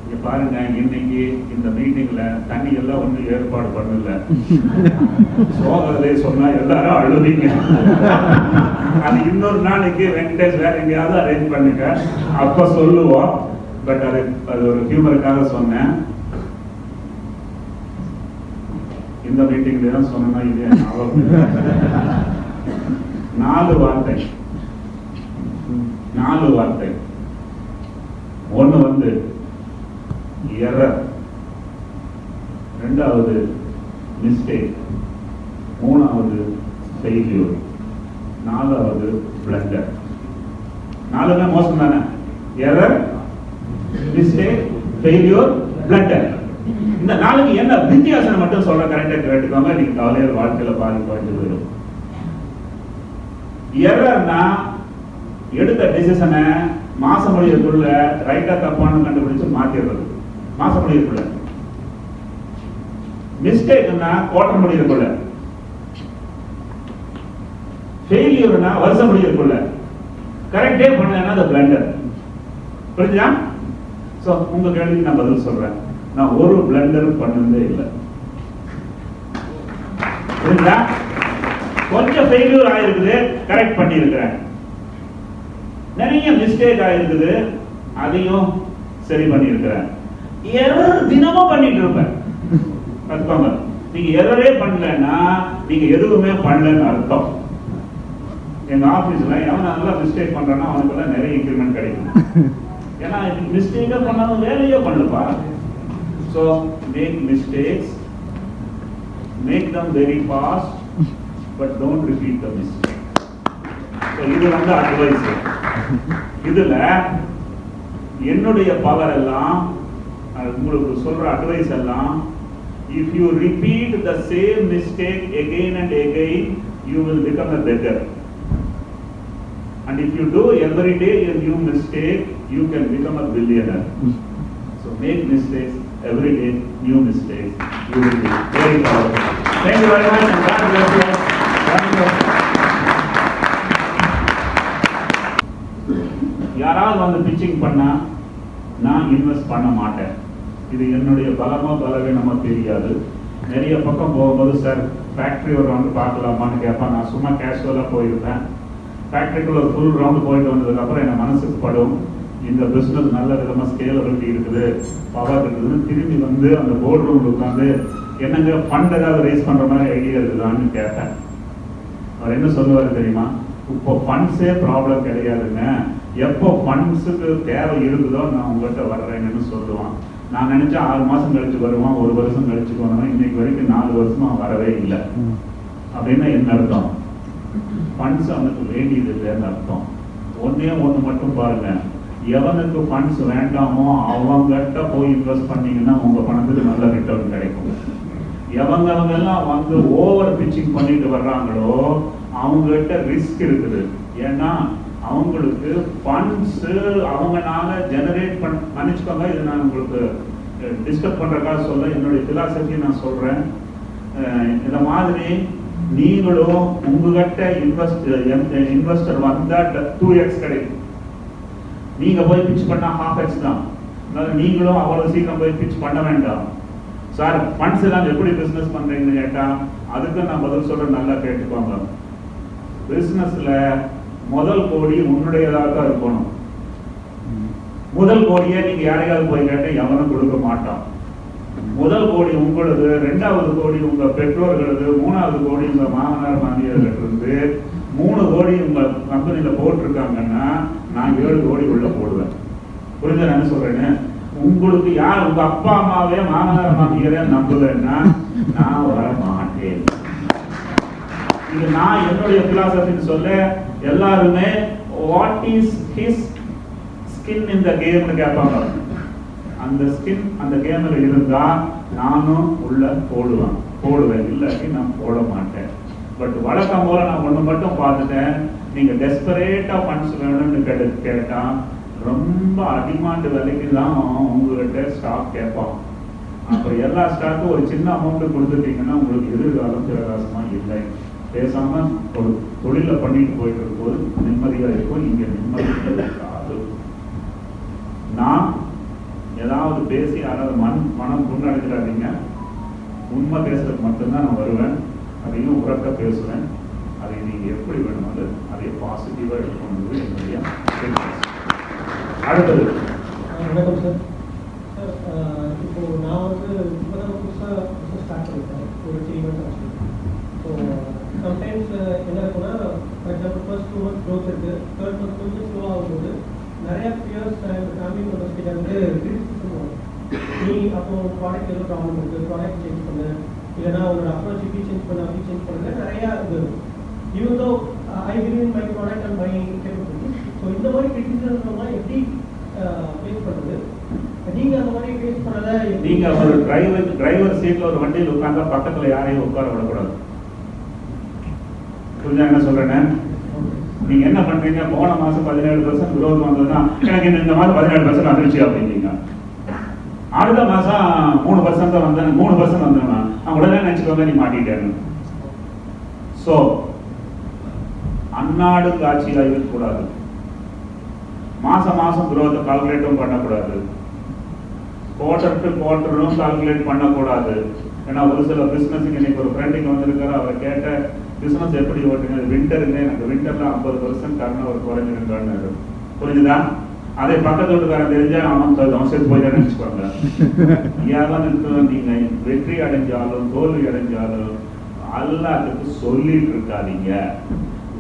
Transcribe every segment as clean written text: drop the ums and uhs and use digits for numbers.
இங்க பாருங்க, இன்னைக்கு இந்த மீட்டிங்ல தண்ணி எல்லாம் ஒன்றும் ஏற்பாடு பண்ணல. சோதனை சொன்னா எல்லாரும் அழுவீங்க. அது இன்னொரு நாளைக்கு வெங்கடேஷ் வேற எங்கேயாவது அரேஞ்ச் பண்ணுங்க, அப்ப சொல்லுவோம். பட் அது ஒரு ஹியூமருக்காக சொன்னேன். இந்த மீட்டிங்ல தான் சொன்னா இது 4 வார்த்தை. ஒண்ணு வந்து எரர், ரெண்டாவது மிஸ்டேக், மூணாவது ஃபெயில்யூர், நாலாவது பிளண்டர். 4மே மோசம் தானே? Error, mistake, failure, blunder. இந்த 4க்கு என்ன வித்தியாசம் மட்டும் சொல்ற, கரெக்டா கேட்டுக்கோங்க. நீங்க கவலையில் வாழ்க்கையில பாதிப்பாட்டு போயிடும். எரர்னா எடுத்த டிசிஷனை மாசம் முடியக்குள்ள ரைட்டா தப்பான்னு கண்டுபிடிச்சு மாத்திடுறது, மாசம் முடியக்குள்ள. மிஸ்டேக்னா குவார்டர் முடியக்குள்ள. ஃபெயிலியர்னா வருஷம் முடியக்குள்ள. கரெக்டே பண்ணலன்னா அது பிளண்டர். புரியுதா? சோ உங்க கேள்விக்கு நான் பதில் சொல்றேன். நான் ஒரு பிளண்டர் பண்ணதே இல்லை. புரியுதா? கொஞ்சம் ஃபெயிலியர் ஆயிருக்குது, கரெக்ட் பண்ணி இருக்கிறேன். நிறைய மிஸ்டேக் ஆயிருக்குது, அதையும் சரி பண்ணி இருக்கிறேன். எரர் தினமும் பண்ணிட்டு இருப்பேன். கத்துக்கோங்க, நீங்க எரரே பண்ணலன்னா நீங்க எதுவுமே பண்ணலன்னு அர்த்தம். எங்க ஆபீஸ்ல எவன் நல்லா மிஸ்டேக் பண்றானா அவனுக்கு நிறைய இன்கிரிமெண்ட் கிடைக்கும். ஏன்னா மிஸ்டேக்கே பண்ணாலும் வேலையே பண்ணலப்பா. So make mistakes, make them very fast, but don't repeat the mistake. So இது வந்து அட்வைஸ். இதுல என்னுடைய பவர் எல்லாம் உங்களுக்கு சொல்ற அட்வைஸ் எல்லாம், if you repeat the same mistake again and again, you will become a beggar. And if you do every day a new mistake, you can become a billionaire. So make mistakes every day, new mistakes. You will be very powerful. Thank you very much, and God bless you. Thank you. யாராவது வந்து pitching பண்ணா நான் invest பண்ண மாட்டேன். இது என்னுடைய பலமா பலவீனமா தெரியாது. நிறைய பக்கம் போகும்போது சார் ஃபேக்டரி ஒரு ரவுண்டு பார்க்கலாமான்னு கேட்பாங்க. நான் சும்மா கேஷுவலாக போயிருப்பேன். ஃபேக்டரிக்குள்ள ஒரு ஃபுல் ரவுண்டு போயிட்டு வந்ததுக்கு அப்புறம் என் மனசுக்கு படும், இந்த பிஸ்னஸ் நல்ல விதமாக ஸ்கேலபிலிட்டி இருக்குது, பவர் இருக்குதுன்னு திரும்பி வந்து அந்த போர்ட் ரூம்ல உட்காந்து என்னங்க ஃபண்ட் ஏதாவது ரைஸ் பண்ற மாதிரி ஐடியா இருக்குதான்னு கேட்டேன். அவர் என்ன சொல்லுவாரு தெரியுமா? இப்போ ஃபண்ட்ஸே ப்ராப்ளம் கிடையாதுங்க, எப்போ ஃபண்ட்ஸுக்கு தேவை இருக்குதோ நான் உங்கள்கிட்ட வர்றேன்னு சொல்லுவான். நான் நினைச்சேன் 6 மாசம் கழிச்சு வருவான், 1 வருஷம் கழிச்சு வருவான். இன்னைக்கு வரைக்கும் 4 வருஷமா வரவே இல்லை. அப்படின்னா என்ன அர்த்தம்? ஃபண்ட்ஸ் அவனுக்கு வேண்டியது இல்லைன்னு அர்த்தம். ஒன்னே ஒன்று மட்டும் பாருங்க, எவனுக்கு ஃபண்ட்ஸ் வேண்டாமோ அவங்ககிட்ட போய் இன்வெஸ்ட் பண்ணீங்கன்னா உங்க பணத்துக்கு நல்ல ரிட்டர்ன் கிடைக்கும். அவங்க எல்லாம் வந்து ஓவர் பிச்சிங் பண்ணிட்டு வர்றாங்களோ அவங்ககிட்ட ரிஸ்க் இருக்குது. ஏன்னா அவங்களுக்கு ஃபண்ட்ஸ் அவங்கனால ஜெனரேட் பண்ணிச்சுக்கோங்க. இது நான் உங்களுக்கு டிஸ்கஸ் பண்றதுக்காக சொல்ல, என்னுடைய பிலாசபி நான் சொல்றேன். இந்த மாதிரி நீங்களும் உங்ககிட்ட இன்வெஸ்டர் வந்தா 2x கிடைக்கும். நீங்க போய் பிச் பண்ணா 1/2x தான். நீங்களும் அவ்வளவு சீக்கிரம் போய் பிச் பண்ண வேண்டாம். சார் ஃபண்ட்ஸ் எல்லாம் எப்படி பிசினஸ் பண்றீங்கன்னு கேட்டா அதுக்கு நான் பதில் சொல்றேன், நல்லா கேட்டுக்கோங்க. பிசினஸ்ல முதல் கோடி உன்னுடையதாக தான் இருக்கணும். முதல் கோடியை நீங்க யாரையாவது போய் கேட்ட எவனும் கொடுக்க மாட்டான். முதல் கோடி உங்களது, 2வது கோடி உங்க பெற்றோர்களது, 3வது கோடி உங்க மாமனார் மாமியார்கிட்ட இருந்து, 3 கோடி உங்க கம்பெனியில போட்டிருக்காங்கன்னா நான் 7 கோடி உள்ள போடுவேன். புரிஞ்ச என்ன சொல்றேன்னு? உங்களுக்கு யார் உங்க அப்பா அம்மாவே மாமனார் மாமியாரே நம்பலன்னா நான் வர மாட்டேன். இது நான் என்னுடைய பிலாசபின்னு சொல்ல, எல்லாருமே வாட் இஸ் ஹிஸ் ஸ்கின் இந்த கேம்னு கேட்பாங்க. அந்த ஸ்கின் அந்த கேம்ல இருந்தா நானும் உள்ள போடுவேன், இல்லாட்டி நான் போட மாட்டேன். பட் வழக்கம் போல நான் ஒண்ணு மட்டும் பார்த்துட்டேன், நீங்க டெஸ்பரேட்டா ஃபண்ட்ஸ் வேணும்னு கேட்டா ரொம்ப அடிமாண்ட் விலைக்கு தான் உங்ககிட்ட ஸ்டாக் கேட்பான். அப்புறம் எல்லா ஸ்டாக்கும் ஒரு சின்ன அமௌண்ட் கொடுத்துட்டீங்கன்னா உங்களுக்கு எதிர்காலம் பிரகாசமா இல்லை. பேசாம ஒரு தொழில பண்ணிட்டு போயிட்டு இருக்கும்போது நிம்மதியா இருக்கும். இங்க நிம்மதி இருக்காது. நான் ஏதாவது ஏதாவது பேசி யாராவது மனம் புண்ணடைஞ்சிடாதீங்க. உண்மை பேசுறதுக்கு மட்டும்தான் நான் வருவேன். அதையும் உறக்க பேசுவேன். அதை நீங்க எப்படி வேணுமாலும் அதை பாசிட்டிவா எடுக்கணுங்கிறது என்னுடைய அடுத்தது. வணக்கம் சார். இப்போ நான் இப்போதான் புதுசாக ஸ்டார்ட் பண்ணிட்டேன், ஒரு 3 months ஆச்சு. ஸோ சம்டைம்ஸ் என்ன இருக்குன்னா, for example first 2 months growth இருக்குது, தேர்ட் மந்த் கொஞ்சம் ஸ்லோ ஆகும்போது நிறையா பியர்ஸ் அண்ட் ஃபேமிலி மெம்பர்ஸ் கிட்ட வந்து கிரிட்டிசிசம் வரும். நீ அப்போ ப்ராடக்ட் ஏதோ ப்ராப்ளம் இருக்குது, ப்ராடக்ட் சேஞ்ச் பண்ணு, இல்லைனா உங்களோட அப்ரோச் இப்படி சேஞ்ச் பண்ண அப்படி சேஞ்ச் பண்ணுங்க, நிறையா இது இருக்கும். Even though I believe in my product and my capability. So இந்த மாதிரி கிரிட்டிசிசம்லாம் எப்படி ஃபேஸ் பண்ணுறது? நீங்க அந்த மாதிரி ஃபேஸ் பண்ணல? நீங்க ஒரு டிரைவர் சீட்ல ஒரு வண்டியில் உட்கார்ந்தா பக்கத்துல யாரையும் உட்கார விடக்கூடாது. புரிஞ்சா என்ன சொல்றேன்னு? நீங்க என்ன பண்றீங்க? போன மாசம் 17% growth வந்ததுன்னா எனக்கு இந்த மாதம் 17% வந்துருச்சு அப்படிங்க. அடுத்த மாசம் 3% தான் வந்தேன், 3% வந்தேன்னா உடனே நினைச்சுக்கோங்க நீ மாட்டிட்டேன்னு. சோ அன்னாடு காட்சியா இருக்கக்கூடாது. மாசம் மாசம் growth கால்குலேட்டும் பண்ணக்கூடாது. குவார்டர் டு குவார்டரும் கால்குலேட் பண்ணக்கூடாது. ஏன்னா ஒரு சில பிசினஸுக்கு இன்னைக்கு ஒரு ஃப்ரெண்டுக்கு வந்திருக்காரு, அவரை கேட்ட பிசினஸ் எப்படி ஓட்டுங்க, விண்டருங்க, எனக்கு விண்டர்ல 50% டர்ன் ஒரு குறைஞ்சிருக்கான்னு. புரிஞ்சுதா? அதே பக்கத்து வீட்டுக்காரன் தெரிஞ்சா அவன் செத்து போய் நினைச்சுக்கோங்க. யாரும் நீங்க வெற்றி அடைஞ்சாலும் தோல்வி அடைஞ்சாலும் எல்லாத்துக்கும் சொல்லிட்டு இருக்காதீங்க.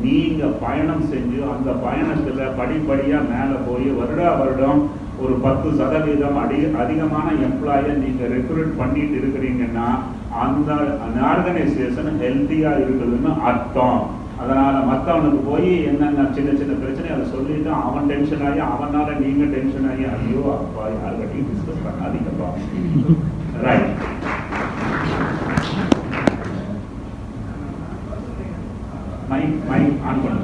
நீங்க பயணம் செஞ்சு அந்த பயணத்துல படிப்படியா மேல போய் வருடம் ஒரு 10% அதிகமான எம்ப்ளாயை நீங்க ரெக்ரூட் பண்ணிட்டு இருக்கிறீங்கன்னா அந்த ஆர்கனைசேஷன் ஹெல்த்தியா இருக்குதுன்னு அர்த்தம். அதனால மற்றவனுக்கு போய் என்னென்ன சின்ன சின்ன பிரச்சனை அதை சொல்லிட்டு அவன் டென்ஷன் ஆகி அவனால நீங்க டென்ஷன் ஆகி ஐயோ அப்பா யாருக்கிட்டையும் டிஸ்கஸ் பண்ணாதீங்கப்பா. ரைட். மைக் ஆன் பண்ணு.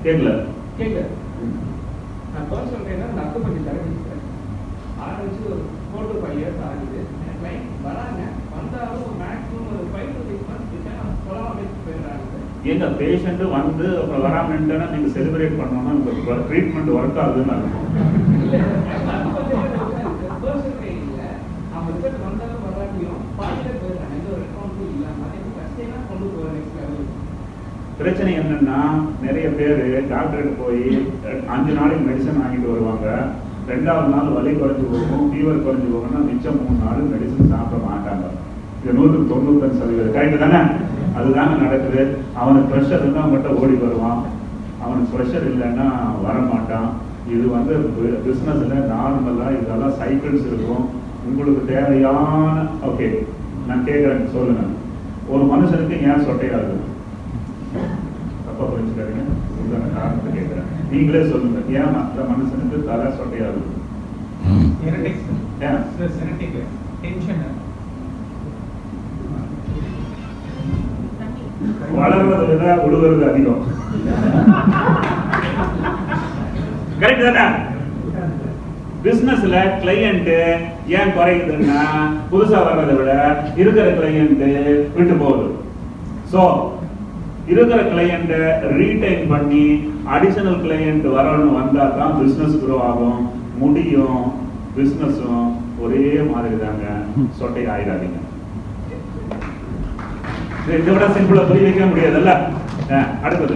கேட்கல நான் பர்சனல் ட்ரெயினர் நக்கு கொஞ்சம் தரஞ்சிருக்கேன். ஆரம்பிச்சு ஒரு 4 to 5 years ஆகுது. என் கிளைண்ட் வராங்க, வந்தாலும் ஒரு மேக்ஸிமம் ஒரு 5 to 6 months சொல்லாம பேசிட்டு போயிடுறாங்க. எங்க பேஷண்ட் வந்து அப்புறம் வராமன்னா நீங்க செலிப்ரேட் பண்ணணும்னா உங்க ட்ரீட்மெண்ட் ஒர்க் ஆகுதுன்னு அர்த்தம். பர்சனல் ட்ரெயினிங்ல அவங்க ரிசல்ட் வந்தாலும் வராட்டியும் பாதியில போயிடுறாங்க. எந்த ஒரு ரெஸ்பான்ஸும் இல்லாம அது கஷ்டமா கொண்டு போகிற நெக்ஸ்ட் லெவல். பிரச்சனை என்னன்னா நிறைய பேர் டாக்டருக்கு போய் 5 நாளைக்கு மெடிசன் வாங்கிட்டு வருவாங்க. 2வது நாள் வலி குறைஞ்சு போகும், ஃபீவர் குறைஞ்சு போகும்னா மிச்சம் 3 நாள் மெடிசன் சாப்பிட மாட்டாங்க. இது 195% கரெக்ட் தானே? அதுதானே நடக்குது. அவனுக்கு ப்ரெஷர் இருந்தால் அவங்ககிட்ட ஓடி வருவான், அவனுக்கு ப்ரெஷர் இல்லைன்னா வரமாட்டான். இது வந்து பிஸ்னஸ்ல நார்மலா இதெல்லாம் சைக்கிள்ஸ் இருக்கும். உங்களுக்கு தேவையான ஓகே நான் கேட்குறேன், சொல்லுங்க. ஒரு மனுஷனுக்கு ஏன் சொட்டையாகுது? தப்பா புரிஞ்சுக்காதீங்க, உண்டான காரணத்தை கேட்கிறேன். நீங்களே சொல்லுங்க, ஏன் மற்ற மனுஷனுக்கு தலை சொட்டையாகுது? வளர்றதை விட உழுவுறது அதிகம். கரெக்ட் தானே? பிசினஸ்ல கிளையண்ட் ஏன் குறையுதுன்னா புதுசா வர்றதை விட இருக்கிற கிளையண்ட் விட்டு போகுது. சோ இருக்கிற கிளையண்ட் ரீடைன் பண்ணி அடிஷனல் கிளையண்ட் வரணும் வந்தா தான் பிசினஸ் க்ரோ ஆகும் முடியும். பிசினஸும் ஒரே மாதிரி தாங்க, சொட்டை ஆயிடாதீங்க. இதை விட சிம்பிளா புரிய வைக்க முடியாதுல்ல. அடுத்தது